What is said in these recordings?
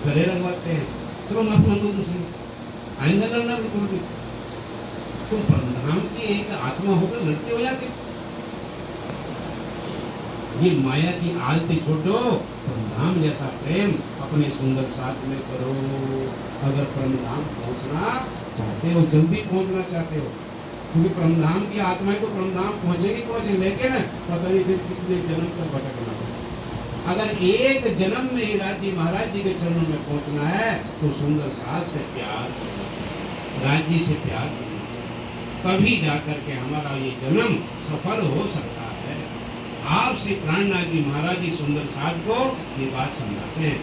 गले लगवाते हैं, चलो माफी मांगो दूसरी, आइंदा लड़ना बिल्कुल भी। तुम परमधाम की एक आत्मा होकर लड़ते हो यहाँ से। ये माया की आदतें छोड़ो, परमधाम जैसा प्रेम अपने सुंदर साथ में करो। अगर परमधाम पहुंचना चाहते हो, जल्दी पहुंचना चाहते हो, क्योंकि परमधाम की आत्माएं तो परमधाम पहुंचेगी, लेकिन पता नहीं फिर कितने जन्म तक भटकना है। अगर एक जन्म में ही राज जी महाराज जी के चरणों में पहुंचना है तो सुंदर सास से प्यार करना, राज जी से प्यार करना, तभी जाकर के हमारा ये जन्म सफल हो सकता है। आप श्री प्राणनाथ जी महाराज जी सुंदर सास को ये बात समझाते हैं।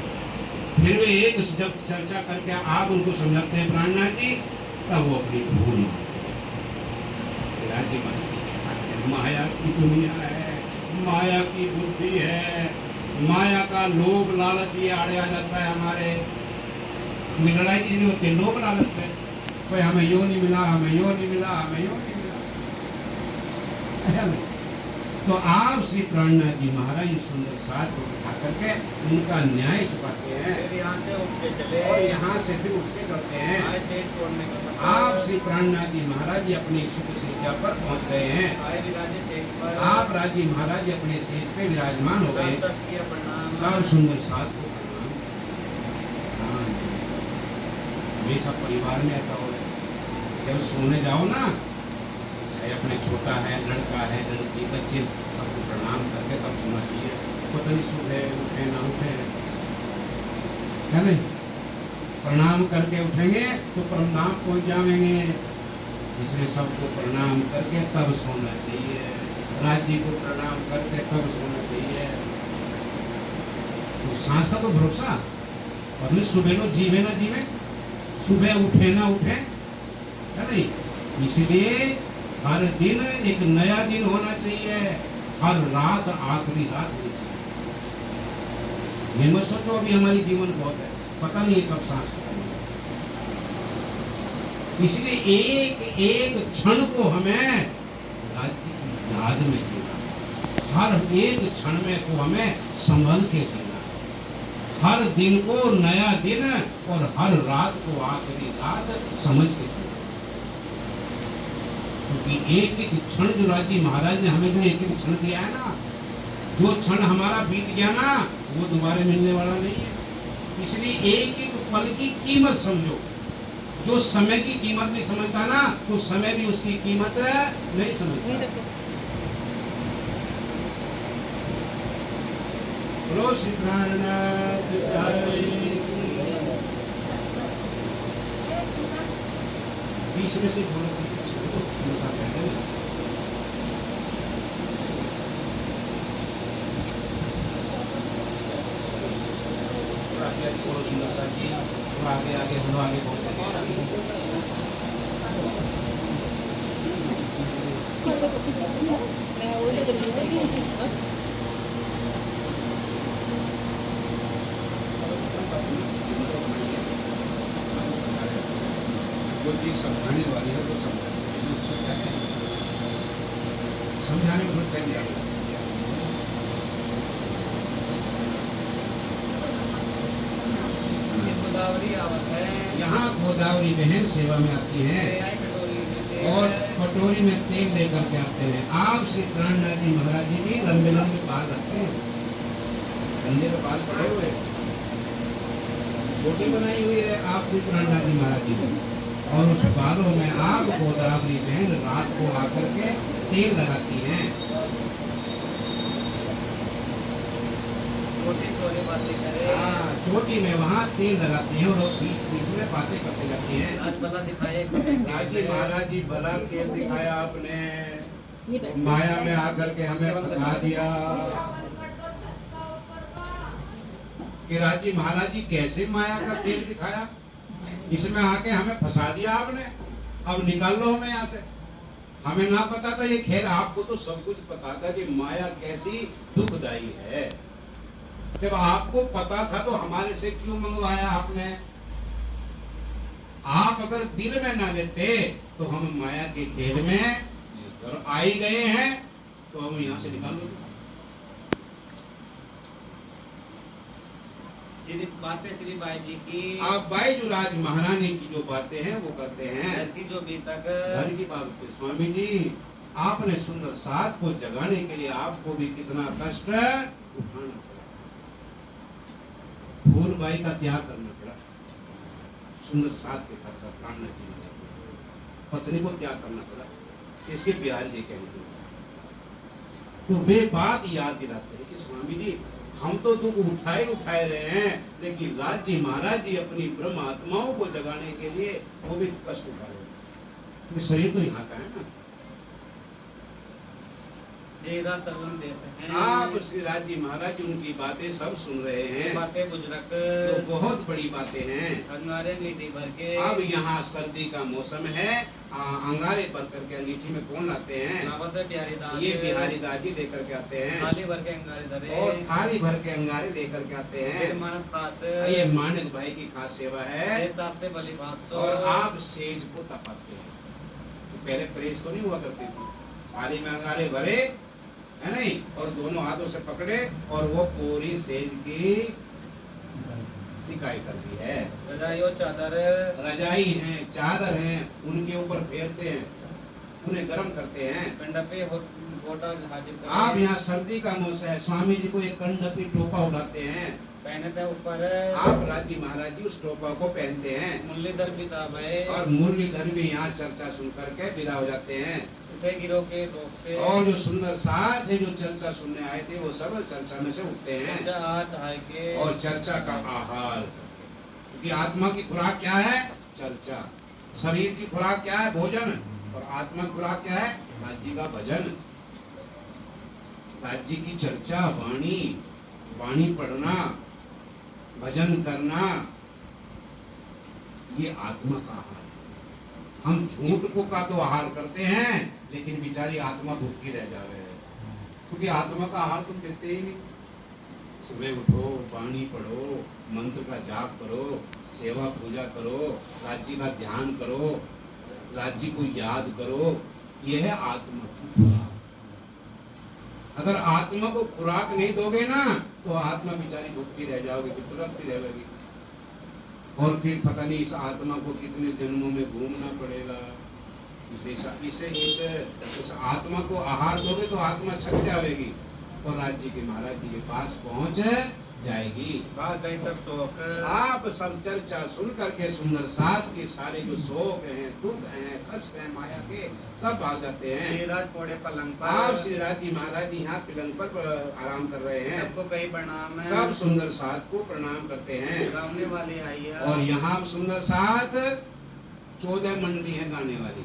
फिर वे एक जब चर्चा करके आप उनको समझाते हैं प्राणनाथ जी, तब वो अपनी भूल राज्य माया की दुनिया है, माया की बुद्धि है, माया का लोभ लालच ये आड़े आ जाता है हमारे। लड़ाई की नहीं होती, लोभ लालच है, कोई हमें यो नहीं मिला, हमें यो नहीं मिला, हमें यो नहीं मिला। तो आप श्री प्राणनाथ जी महाराज सुंदर साथ को बिठा करके उनका न्याय चुकाते हैं, यहाँ से उठ के चले और यहाँ से फिर उठ के चलते हैं। आप श्री प्राणनाथ जी महाराज जी अपनी सुख शिक्षा पर पहुँच गए हैं। आप राजी महाराज जी अपने सेज पे विराजमान हो गए। सब सुंदर साथ को प्रणाम। हमेशा परिवार में ऐसा हो, जब सोने जाओ ना, चाहे अपने छोटा है, लड़का है, लड़की, बच्चे, सबको प्रणाम करके तब सोना चाहिए। पता नहीं सुबह उठे ना उठे, है नहीं, प्रणाम करके उठेंगे तो परमधाम पहुंच जाएंगे। इसलिए सबको प्रणाम करके तब सोना चाहिए, राज्य को प्रणाम करके तब सोना चाहिए। तो सांस का तो भरोसा, और सुबह लो जीवे ना जीवे, सुबह उठे ना उठे, है नहीं। इसलिए हर दिन एक नया दिन होना चाहिए, हर रात आखिरी रात होनी चाहिए। ये मत सोचो अभी हमारी जीवन बहुत है, पता नहीं कब सांस खत्म। इसलिए एक एक क्षण को हमें राज्य की याद में जीना, हर एक क्षण में को हमें संभल के जीना, हर दिन को नया दिन और हर रात को आखिरी रात समझ के जीना। क्योंकि एक एक क्षण जो राज्य महाराज ने हमें जो एक एक क्षण दिया है ना, जो क्षण हमारा बीत गया ना, वो दोबारा मिलने वाला नहीं है। इसलिए एक एक पल की कीमत समझो। जो समय की कीमत नहीं समझता ना, तो समय भी उसकी कीमत नहीं समझता। बोलो श्री प्राणनाथ जय। बीच में से बोलो आगे आगे हम आगे जो चीज समझाने वाली है वो समझाने में बहुत टाइम लगेगा। यहाँ गोदावरी बहन सेवा में आती है और कटोरी में तेल लेकर के आते हैं। आप श्री प्राणनाथ जी महाराज जी भी लंबे लंबे बाल रखते हैं, कंधे पे बाल पड़े हुए, छोटी बनाई हुई है आप श्री प्राणनाथ जी महाराज जी ने, और उस बालों में आप गोदावरी बहन रात को आकर के तेल लगाती हैं। चोटी में वहाँ तेल लगाती हैं और बीच बीच में बातें करते रहती हैं। राजी महाराज जी भला तेल दिखाया आपने, माया में आकर के हमें फंसा दिया। कि राजी महाराज जी कैसे माया का तेल दिखाया, इसमें आके हमें फंसा दिया आपने, अब निकाल लो हमें यहाँ से। हमें ना पता था ये, खैर आपको तो सब कुछ पता था कि माया कैसी दुखदाई है। जब आपको पता था तो हमारे से क्यों मंगवाया आपने? आप अगर दिल में ना लेते तो हम माया के खेल में आ ही गए हैं, तो हम यहाँ से निकाल लो। श्री बातें श्री बाई जी की, आप बाईजू राज महारानी की जो बातें हैं वो करते हैं। घर की जो बीतक, घर की बात। स्वामी जी आपने सुंदर साथ को जगाने के लिए आपको भी कितना कष्ट उठाना पड़ा, फूलबाई का त्याग करना पड़ा, सुंदर साथ के घर का प्राण नहीं, पत्नी को त्याग करना पड़ा, इसके बिहार जी कहेंगे। तो वे बात याद दिलाते हैं कि स्वामी जी हम तो दुख उठाए रहे हैं, लेकिन राज जी महाराज जी अपनी ब्रह्म आत्माओं को जगाने के लिए वो भी कष्ट उठा रहे हैं। तो शरीर तो यहाँ का है ना। तेरा सर्वन देते हैं। आप श्री राज जी महाराज उनकी बातें सब सुन रहे हैं। बातें बुजुर्ग तो बहुत बड़ी बातें हैं। अंगारे मीठी भर के, अब यहाँ सर्दी का मौसम है, अंगारे भर करके अंगीठी में कौन लाते हैं? बिहारी दास, ये बिहारी दास जी लेकर के आते हैं। थाली भर के अंगारे धरे, और थाली भर के अंगारे लेकर के आते हैं। मानक खास, ये मानक भाई की खास सेवा है। तापते बलि भात, और आप सेज को तपाते हैं। तो पहले प्रेस को नहीं हुआ करती थी, थाली में अंगारे भरे है नहीं, और दोनों हाथों से पकड़े और वो पूरी सेज की सिकाई कर दी है। रजाई और चादर, रजाई है, चादर है, उनके ऊपर फेरते हैं, उन्हें गर्म करते हैं। कंडपे गोटा हाजिर, आप यहाँ सर्दी का मौसम है, स्वामी जी को एक कंडपी टोपा उड़ाते हैं, पहनते ऊपर। आप राज जी महाराज जी उस टोपा को पहनते हैं। मुरलीधर किताब है, और मुरलीधर भी यहाँ चर्चा सुन करके विदा हो जाते हैं। उठे गिरो के लोग से, और जो सुंदर साथ है जो चर्चा सुनने आए थे वो सब चर्चा में से उठते हैं। के, और चर्चा का आहार, क्योंकि आत्मा की खुराक क्या है? चर्चा। शरीर की खुराक क्या है? भोजन। और आत्मा की खुराक क्या है? राज्य का भजन, राज्य की चर्चा, वाणी, वाणी पढ़ना, भजन करना, ये आत्मा का आहार। हम झूठ को का तो आहार करते हैं, लेकिन बेचारी आत्मा भूखी रह जा रहे हैं, क्योंकि आत्मा का आहार तुम करते ही नहीं। सुबह उठो, वाणी पढ़ो, मंत्र का जाप करो, सेवा पूजा करो, राज्य का ध्यान करो, राज्य को याद करो, यह है आत्मा की खुराक। अगर आत्मा को खुराक नहीं दोगे ना, तो आत्मा बेचारी भूखी रह जाओगी, तुरंत रह जाएगी, और फिर पता नहीं इस आत्मा को कितने जन्मों में घूमना पड़ेगा। इस आत्मा को आहार दोगे तो आत्मा छक जाएगी और राज्य के महाराज जी के पास पहुंच जाएगी। आप सब चर्चा सुन करके सुंदर साथ के सारे जो शोक हैं, दुख हैं, कष्ट हैं, माया के, सब भाग जाते हैं। आप श्री राज जी महाराज जी यहाँ पलंग पर आराम कर रहे हैं। सबको कई प्रणाम है। सब सुंदर साथ को प्रणाम करते हैं। गाने वाले आई है। और यहाँ सुंदर साथ 14 मंडली है गाने वाली,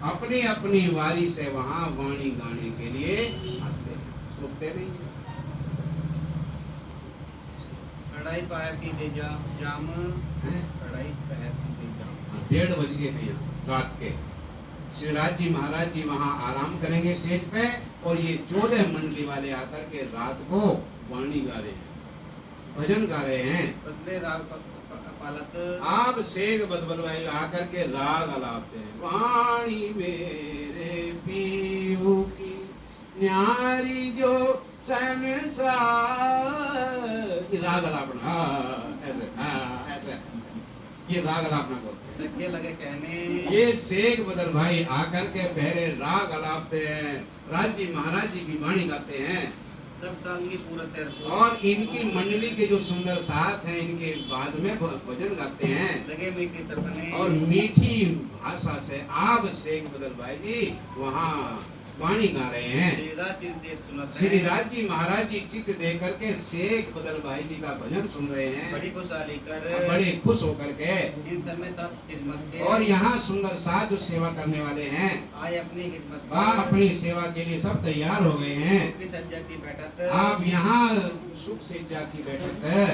अपनी अपनी वारी से वहाँ वाणी गाने के लिए आते हैं, सुनते नहीं। कढ़ाई पहर की दे जाम, कढ़ाई पहर की दे जाम। 1:30 बज गए हैं यहाँ रात के। श्री राज जी महाराज जी वहाँ आराम करेंगे स्टेज पे, और ये 14 मंडली वाले आकर के रात को वाणी गा रहे हैं, भजन गा रहे हैं। बदले राग पालक आप शेख बदबलवाई आकर के राग अलापते हैं। वाणी मेरे पीहू की न्यारी जो संसार, राग अलापना, ऐसे ये राग अलापना करते हैं। सके लगे कहने, ये शेख बदल भाई आकर के पहले राग अलापते हैं, राज्य महाराज जी की वाणी गाते हैं। सब साल की पूरत है। और इनकी मंडली के जो सुंदर साथ हैं, इनके बाद में भजन गाते हैं। लगे मीठी सपने, और मीठी भाषा से आप शेख बदल भाई जी वहाँ वाणी गा रहे हैं। श्री राज जी महाराज जी चित्त दे करके शेख बदल भाई जी का भजन सुन रहे हैं, बड़ी खुशहाली कर, बड़े खुश होकर के। इन समय साथ खिदमत के, और यहाँ सुंदर साथ जो सेवा करने वाले हैं, आए अपनी खिदमत वह अपनी सेवा के लिए सब तैयार हो गए हैं। सज्जा की बैठक, आप यहाँ सुख से जाती बैठक है,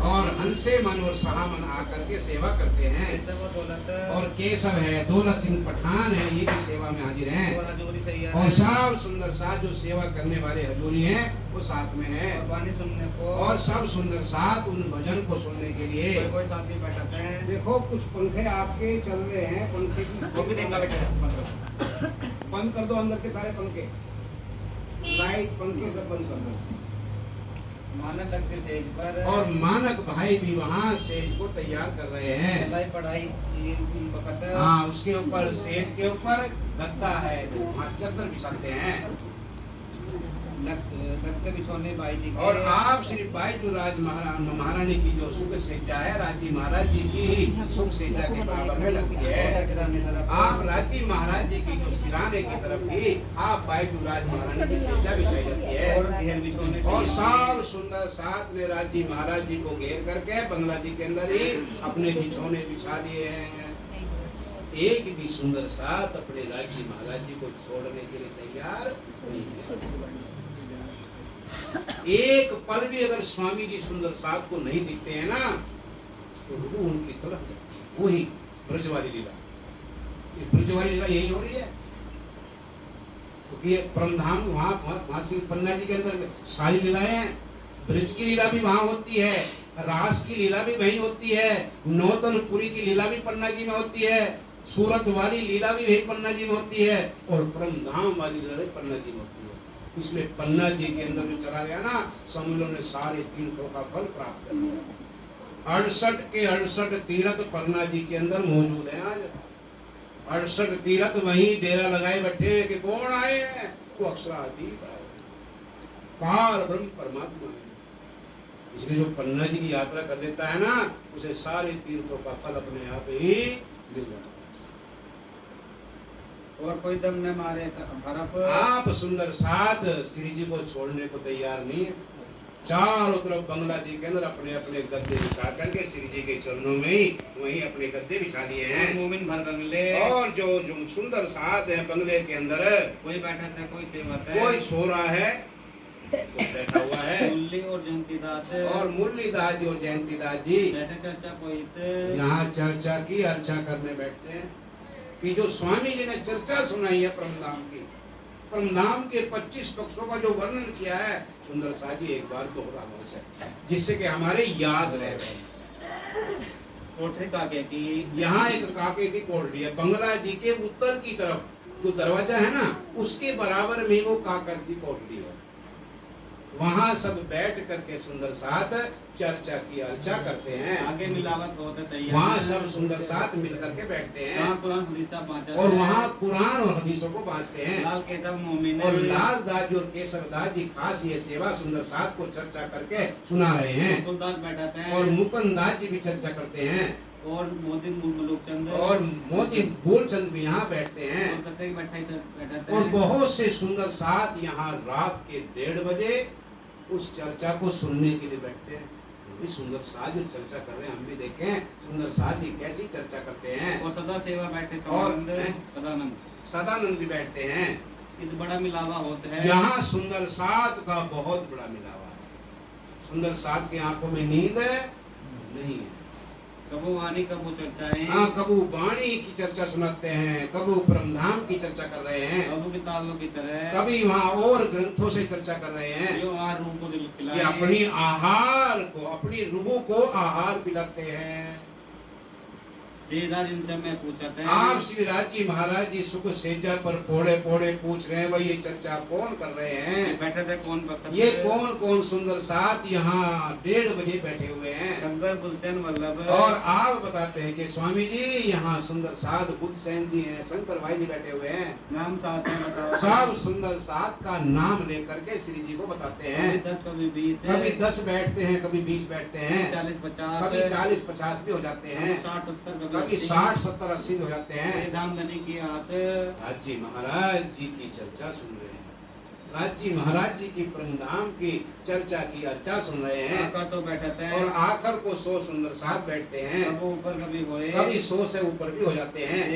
और हंसे मन और सहामन आकर के सेवा करते हैं। और केशव है, दौलत सिंह पठान है, ये भी सेवा में हाजिर हैं। और सब सुंदर साथ जो सेवा करने वाले हजूरी हैं वो साथ में है। सुनने को, और सब सुंदर साथ उन भजन को सुनने के लिए कोई साथी बैठक है। देखो कुछ पंखे आपके चल रहे हैं, पंखे वो भी देखा बैठा बंद कर दो, अंदर के सारे पंखे, लाइट पंखे सब बंद कर दो। मानक लगते सेज पर और मानक भाई भी वहाँ सेज को तैयार कर रहे हैं। लाई पढ़ाई वक्त हाँ, उसके ऊपर सेज के ऊपर गद्दा है, वहाँ चादर बिछाते हैं। लगते बिछोने बाई जी के और आप श्री बाईजू राज महारानी की जो सुख सेजा है, राजी महाराज जी की सुख सेजा के बराबर में लगती है। आप राजी महाराज जी की जो सिराने की तरफ भी आप बाईजू राज महारानी की सेजा बिछाई जाती है। और घेर बिछोने और सब सुंदर साथ में राजी महाराज जी को घेर करके बंगला जी के अंदर ही अपने बिछौने बिछा लिए हैं। एक भी सुंदर साथ अपने राजी महाराज जी को छोड़ने के लिए तैयार नहीं है। एक पल भी अगर स्वामी जी सुंदर साथ को नहीं दिखते हैं ना, तो रुको उनकी तरफ। वही ब्रजवाली लीला, इस ब्रजवाली लीला यही हो रही है, क्योंकि परमधाम वहाँ से पन्ना जी के अंदर सारी लीलाएं हैं। ब्रज की लीला भी वहाँ होती है, रास की लीला भी वहीं होती है, नौतनपुरी की लीला भी पन्ना जी में होती है, सूरत वाली लीला भी वही पन्ना जी में होती है, और परमधाम वाली लीला भी पन्ना जी में होती है। इसलिए पन्ना जी के अंदर जो चला गया ना, सम्मेलन ने सारे तीर्थों का फल प्राप्त कर लिया। 68 के 68 तीर्थ पन्ना जी के अंदर मौजूद है। आज 68 तीर्थ वहीं डेरा लगाए बैठे हैं कि कौन आए हैं, वो अक्षरातीत आए, पार ब्रह्म परमात्मा है। इसलिए जो पन्ना जी की यात्रा कर लेता है ना, उसे सारे तीर्थों का फल अपने आप ही मिल जाता है। और कोई दम न मारे बर्फ। आप सुंदर साथ श्री जी को छोड़ने को तैयार नहीं है। चारों तरफ बंगला जी के अंदर अपने अपने गद्दे बिछा करके श्री जी के चरणों में ही वहीं अपने गद्दे बिछा लिए हैं। मोमिन भर बंगले और जो सुंदर साथ है बंगले के अंदर, कोई बैठा था, कोई सेवक है, कोई सो रहा है, कोई बैठा हुआ है। मुरली और जयंती दास और मुरली दास जी और जयंती दास जी बैठे चर्चा कोई यहाँ चर्चा की अर्चा करने बैठते हैं कि जो स्वामी जी ने चर्चा सुनाई है परमधाम की, परमधाम के 25 पक्षों का जो वर्णन किया है, सुंदर सा जी एक बार दोहराना है, जिससे कि हमारे याद रह गए। कोठरी काके की, यहाँ एक काके की कोठरी है, बंगला जी के उत्तर की तरफ जो दरवाजा है ना, उसके बराबर में वो काकर की कोठरी है। वहाँ सब बैठ करके सुंदर साथ चर्चा की अर्चा करते हैं। आगे मिलावट बहुत है, वहाँ सब सुंदर साथ मिल करके बैठते हैं कुरान हदीसा पांचा और वहाँ कुरान और हदीसों को बांचते हैं। लाल केशव मोमिन और लाल दास जी और केशव दास जी खास ये सेवा सुंदर साथ को चर्चा करके सुना रहे हैं। मुकुंदास बैठाते हैं और मुकुंद दास जी भी चर्चा करते हैं। और मोदी मुलुकचंद और मोदी भूलचंद भी यहाँ बैठते हैं। और प्रत्येक बैठाते और हैं। बहुत से सुंदर साथ यहाँ रात के 1:30 बजे उस चर्चा को सुनने के लिए बैठते हैं। भी सुंदर साथ जो चर्चा कर रहे हैं, हम भी देखें सुंदर साथ जी कैसी चर्चा करते हैं। और सदा सेवा बैठे और सदानंद सदानंद भी बैठते हैं। ये बड़ा मिलावा होता है। यहाँ सुंदर साथ का बहुत बड़ा मिलावा है। सुंदर साथ की आंखों में नींद नहीं है। कबू वाणी कबू चर्चाएं, हाँ, कबू वाणी की चर्चा सुनाते हैं, कबू परमधाम की चर्चा कर रहे हैं, कबू किताबों की तरह, कभी वहाँ और ग्रंथों से चर्चा कर रहे हैं। जो आहार रूह को दिल खिलाए, ये अपनी आहार को, अपनी रूह को आहार पिलाते हैं। सीधा जिनसे मैं पूछा था, आप श्री राजी महाराज जी सुख सेजा पर फोड़े फोड़े पूछ रहे हैं, भाई ये चर्चा कौन कर रहे हैं? बैठे थे कौन वक्त, ये कौन कौन सुंदर साथ यहाँ 1:30 बजे बैठे हुए हैं। शंकर गुलशन वल्लभ, और आप बताते हैं कि स्वामी जी यहाँ सुंदर साथ बुद्धसेन जी हैं, शंकर भाई जी बैठे हुए हैं। नाम साथ में बताओ। सब सुंदर साथ का नाम लेकर के श्री जी को बताते हैं। कभी 10 कभी 20, कभी 10 बैठते हैं, कभी 20 बैठते हैं, 40-50, कभी 40-50 भी हो जाते हैं, 60-70, कभी 60-70-80 हो जाते हैं। धाम लेने की आस। राज जी महाराज जी की चर्चा सुन रहे हैं, राज जी महाराज जी की परमधाम की चर्चा की अर्चा सुन रहे हैं। आकर तो बैठे थे, और आखिर को 100 सुंदर साथ बैठते हैं, कभी ऊपर कभी होए, कभी 100 से ऊपर भी हो जाते हैं।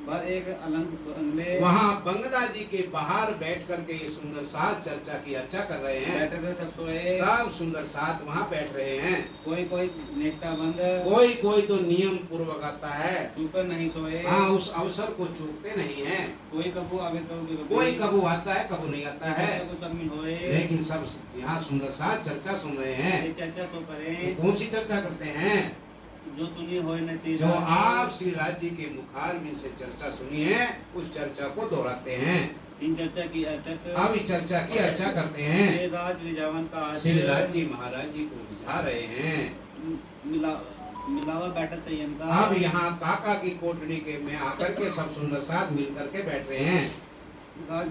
एक अलंग बंगले, वहाँ बंगला जी के बाहर बैठ करके ये सुंदर साथ चर्चा की अर्चा कर रहे हैं। बैठे थे सब सोए, सब सुंदर साथ वहाँ बैठ रहे हैं। कोई कोई नेकटा बंद, कोई तो नियम पूर्वक आता है, चूकर नहीं सोए। हाँ, उस अवसर को चूकते नहीं है। कोई कबू आवे कोई कबू आता है, कबू नहीं आता है, शामिल होए। लेकिन सब यहाँ सुंदर साथ चर्चा सुन रहे हैं। ये चर्चा तो करें, कौन सी चर्चा करते हैं? जो सुनी होए नहीं, जो आप श्री राज जी के मुखार में से चर्चा सुनी है, उस चर्चा को दोहराते हैं। इन चर्चा की अर्चक अब इस चर्चा की अर्चा करते हैं। श्री राज रिजावन का आज श्रीराज जी महाराज जी को बुझा रहे हैं। मिलावा बैठक संयम का अब यहाँ काका की कोठरी के में आकर के सब सुंदर साथ मिल करके बैठ रहे हैं। राग